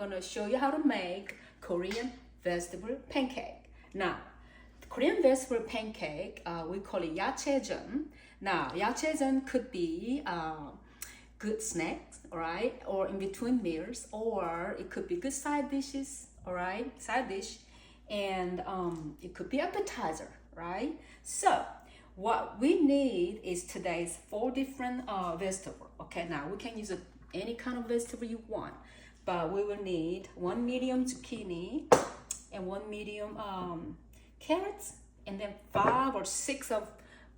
gonna show you how to make Korean vegetable pancake. Now, Korean vegetable pancake, we call it yachaejeon. Now, yachaejeon could be good snacks, all right, or in between meals, or it could be good side dishes, all right, side dish, and it could be appetizer, right? So what we need is today's 4 different vegetables. Okay, now we can use any kind of vegetable you want, but we will need 1 medium zucchini and 1 medium carrots, and then 5 or 6 of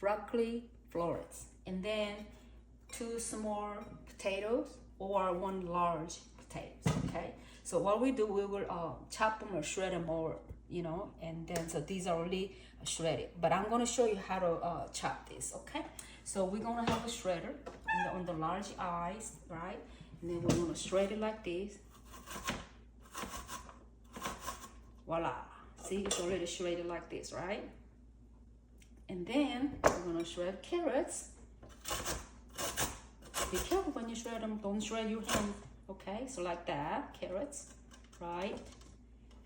broccoli florets, and then 2 small potatoes or 1 large potatoes. Okay, so what we do, we will chop them or shred them, or and then so these are already shredded, but I'm going to show you how to chop this. Okay, so we're going to have a shredder on the large eyes, right? And then we're going to shred it like this. Voila, see, it's already shredded like this, right? And then we're going to shred carrots. Be careful when you shred them, don't shred your hand. Okay, so like that, carrots, right?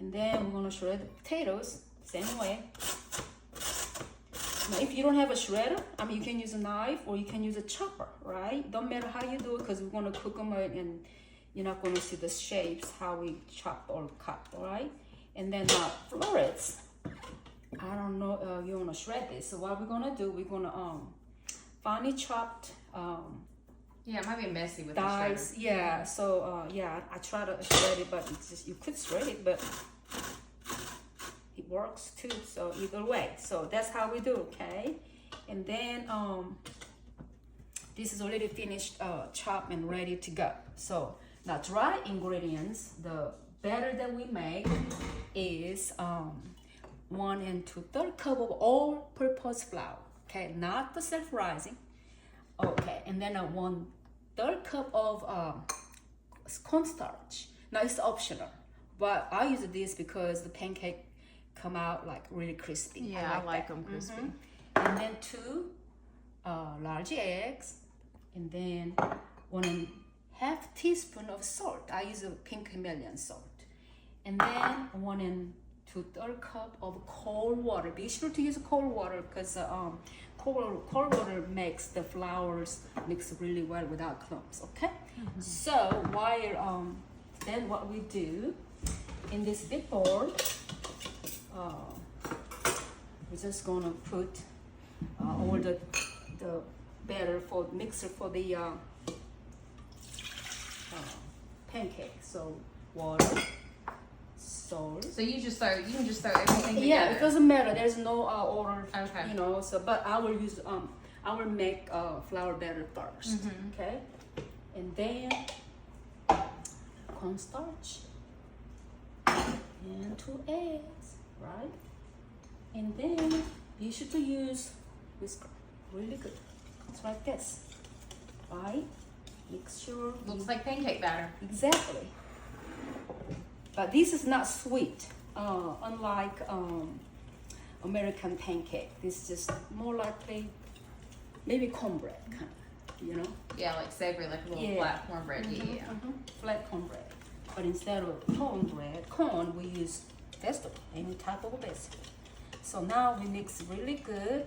And then we're gonna shred the potatoes, same way. Now, if you don't have a shredder, I mean, you can use a knife or you can use a chopper, right? Don't matter how you do it, because we're gonna cook them and you're not gonna see the shapes, how we chop or cut, all right? And then florets, I don't know, you wanna shred this. So what we're gonna do, we're gonna finely chopped yeah, it might be messy with dice. the shredder. Yeah, so I try to shred it, but it's just, you could shred it, but it works too. So either way, so that's how we do. Okay, and then this is already finished, chopped and ready to go. So now dry ingredients, the batter that we make is 1 2/3 cup of all-purpose flour. Okay, not the self-rising. Okay, and then 1/3 cup of cornstarch. Now it's optional, but I use this because the pancake come out like really crispy. Yeah, I like them crispy. And then 2 large eggs, and then 1.5 teaspoon of salt. I use a pink Himalayan salt, and then 1 2/3 cup of cold water. Be sure to use cold water, because cold water makes the flours mix really well without clumps. Okay, so while then what we do in this big bowl, we're just gonna put all the batter for mixer for the pancake. So water, salt. So you can just throw everything together. Yeah, it doesn't matter. There's no order. Okay. So but I will use I will make flour batter first. Okay, and then cornstarch and 2 eggs, right? And then be sure to use whisker. Really good. It's like this, right? Make sure. Looks like pancake batter. Exactly. But this is not sweet, unlike American pancake. This is just more likely maybe cornbread kind of, Yeah, like savory, like a little flat cornbread. Yeah. Flat cornbread. But instead of corn, we use vegetable, any type of vegetable. So now we mix really good,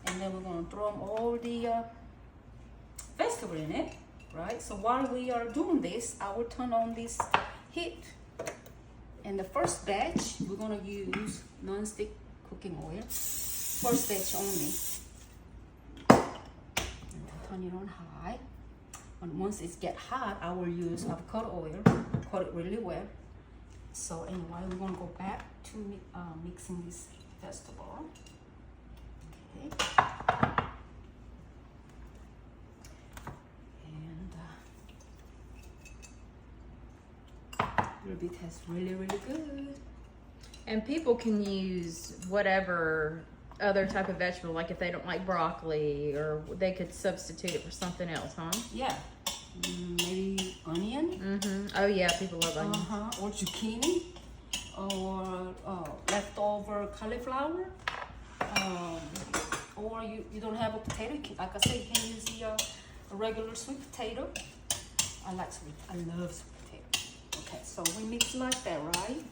and then we're gonna throw all the vegetable in it, right? So while we are doing this, I will turn on this heat. And the first batch, we're gonna use non-stick cooking oil. First batch only. And turn it on high. And once it gets hot, I will use avocado oil. Coat it really well. So anyway, we're gonna go back to mixing this vegetable. Okay. It tastes really, really good. And people can use whatever other type of vegetable, like if they don't like broccoli, or they could substitute it for something else, huh? Yeah. Maybe onion. Oh yeah, people love onion. Or zucchini, or leftover cauliflower. Or you don't have a potato. Like I said, you can use a regular sweet potato. I like sweet. I love sweet potato. Okay, so we mix like that, right?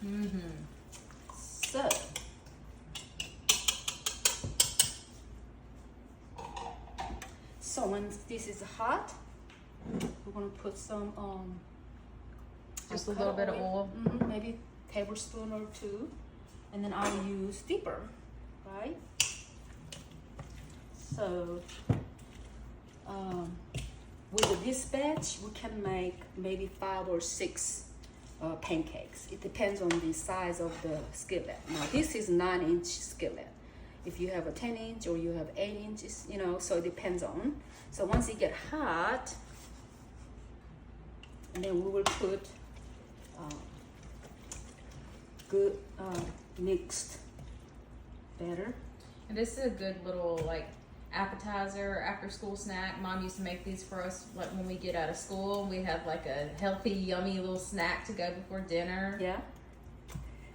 So when this is hot, we're gonna put some just a little bit of oil. Maybe tablespoon or two, and then I'll use dipper, right? So with this batch, we can make maybe 5 or 6 pancakes. It depends on the size of the skillet. Now this is 9-inch skillet. If you have a 10-inch or you have 8 inches, you know, so it depends on. So once it get hot, and then we will put good mixed batter. And this is a good little like appetizer after school snack. Mom used to make these for us like when we get out of school. We have like a healthy, yummy little snack to go before dinner. Yeah.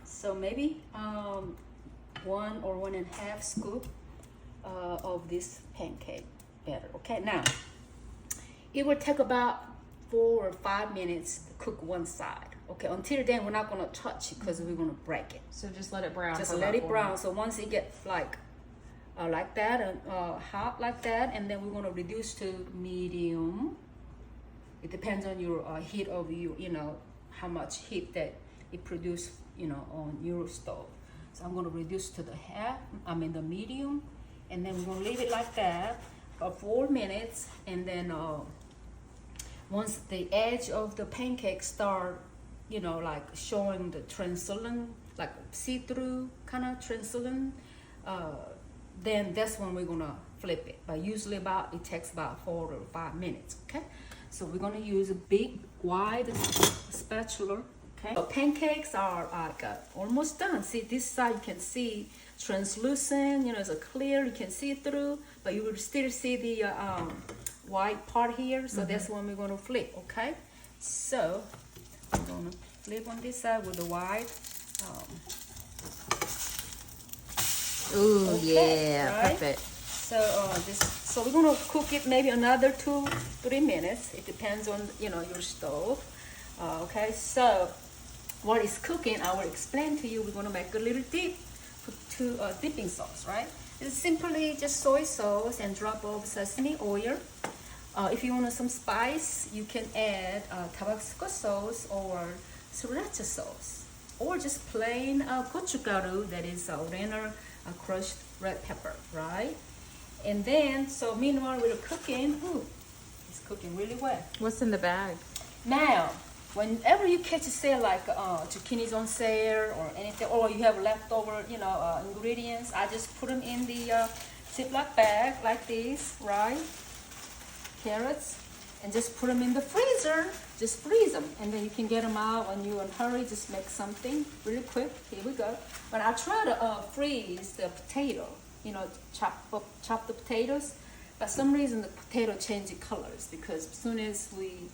So maybe 1 or 1.5 scoop of this pancake batter. Okay, now it will take about 4 or 5 minutes to cook one side. Okay, until then we're not gonna touch it because we're gonna break it. So just let it brown. Just let it brown. So once it gets like that and hot like that, and then we're gonna reduce to medium. It depends on your heat of you know how much heat that it produces, you know, on your stove. So I'm gonna reduce to the medium, and then we're gonna leave it like that for 4 minutes, and then once the edge of the pancake start, you know, like showing the translucent, like see-through kind of translucent, then that's when we're gonna flip it. But usually it takes about 4 or 5 minutes. Okay, so we're gonna use a big wide spatula. Okay, so pancakes are like almost done. See, this side you can see translucent, you know, it's a clear, you can see through, but you will still see the white part here. So that's when we're gonna flip. Okay, so I'm gonna flip on this side with the white. Ooh, okay, yeah, right? perfect. So we're gonna cook it maybe another 2-3 minutes. It depends on, you know, your stove. Okay, so while it's cooking, I will explain to you. We're gonna make a little dip to dipping sauce, right? It's simply just soy sauce and drop of sesame oil. If you want some spice, you can add Tabasco sauce or sriracha sauce, or just plain gochugaru, that is original crushed red pepper, right? And then, so meanwhile we're cooking. It's cooking really well. What's in the bag? Now, whenever you catch a sale like zucchini's on sale or anything, or you have leftover, you know, ingredients, I just put them in the Ziploc bag like this, right? Carrots, and just put them in the freezer. Just freeze them, and then you can get them out when you're in a hurry. Just make something really quick. Here we go. But I try to freeze the potato, you know, chop the potatoes. But some reason the potato changes colors, because as soon as we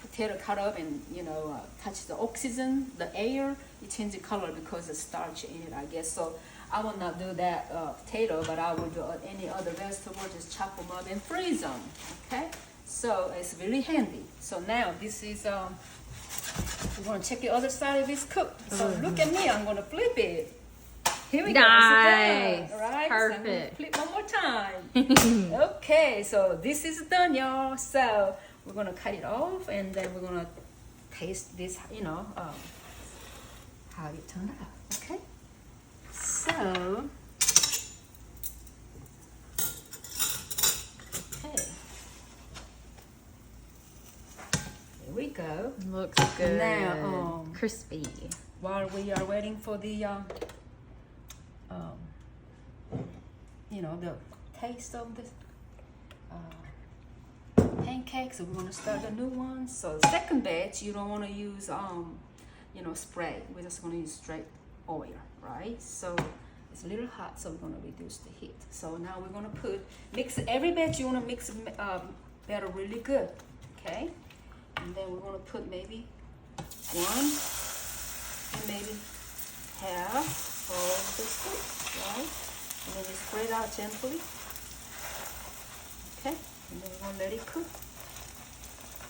potato cut up and, you know, touch the oxygen, the air, it changes color because of starch in it, I guess. So I will not do that potato, but I will do any other vegetable. Just chop them up and freeze them. Okay, so it's really handy. So now this is we're gonna check the other side if it's cooked. So look at me, I'm gonna flip it. Here we go. Nice. All right, Perfect. So I'm gonna flip one more time. Okay, so this is done, y'all. So we're gonna cut it off, and then we're gonna taste this, you know, how it turned out. Okay, so okay, here we go. Looks good. Now, crispy. while we are waiting for the you know, the taste of the pancakes, so we're going to start a new one. So second batch, you don't want to use you know, spray. We're just going to use straight oil, right? So it's a little hot, so we're going to reduce the heat. So now we're going to mix every batch. You want to mix batter really good, okay? And then we're going to put maybe 1 and maybe half of the scoop, right? And then you spread out gently, okay? And then we're gonna let it cook.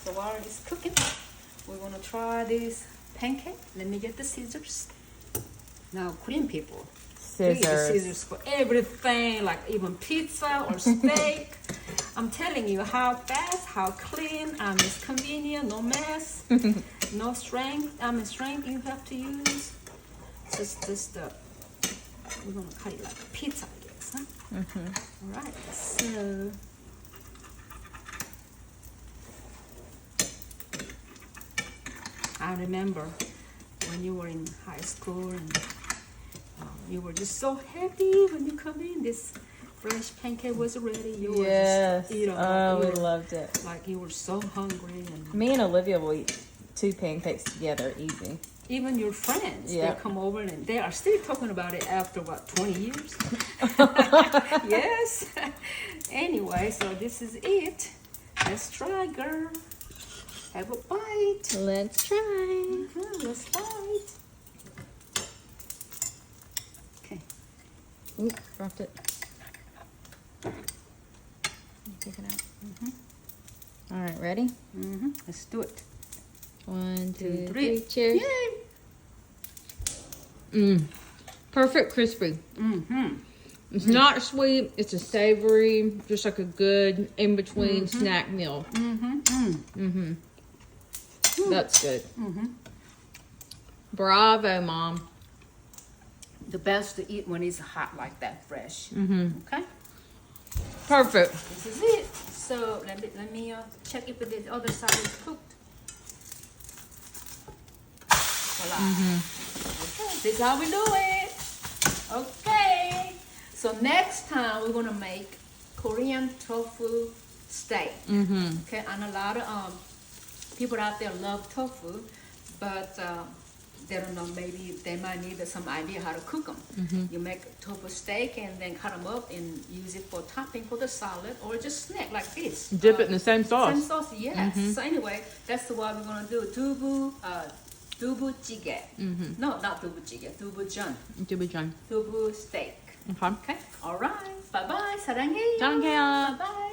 So while it's cooking, we're gonna try this pancake. Let me get the scissors. Now, Korean people, we use Scissors. scissors for everything, like even pizza or steak. I'm telling you how fast, how clean, it's convenient, no mess, no strength. Strength you have to use. Just we're gonna cut it like a pizza, I guess, huh? All right, so. I remember when you were in high school and you were just so happy when you come in. This fresh pancake was ready. You were Yes. just, Oh, we you were, loved it. like you were so hungry, and Me and Olivia will eat 2 pancakes together, easy. even your friends, Yep. they come over and they are still talking about it after what, 20 years? Yes. Anyway, so this is it. Let's try, girl. Have a bite. Let's try. Let's bite. Okay. Oop, dropped it. You take it out. All right, ready? Let's do it. 1, 2, 2, 3. 3. Cheers. Yay. Perfect crispy. It's not sweet. It's a savory, just like a good in-between snack meal. That's good. Bravo, Mom. The best to eat when it's hot like that, fresh. Okay. Perfect. This is it. So let me check if the other side is cooked. Voila. Okay, this is how we do it. Okay. So next time we're gonna make Korean tofu steak. Okay, and a lot of people out there love tofu, but they don't know, maybe they might need some idea how to cook them. You make tofu steak and then cut them up and use it for topping for the salad or just snack like this. Dip it in the same sauce. Same sauce, yes. So anyway, that's what we're gonna do. Dubu jjigae. No, not dubu jjigae. Dubujeon. 두부전. Dubu steak. Okay. Okay. All right. Bye bye. 사랑해요. 사랑해요. Bye bye.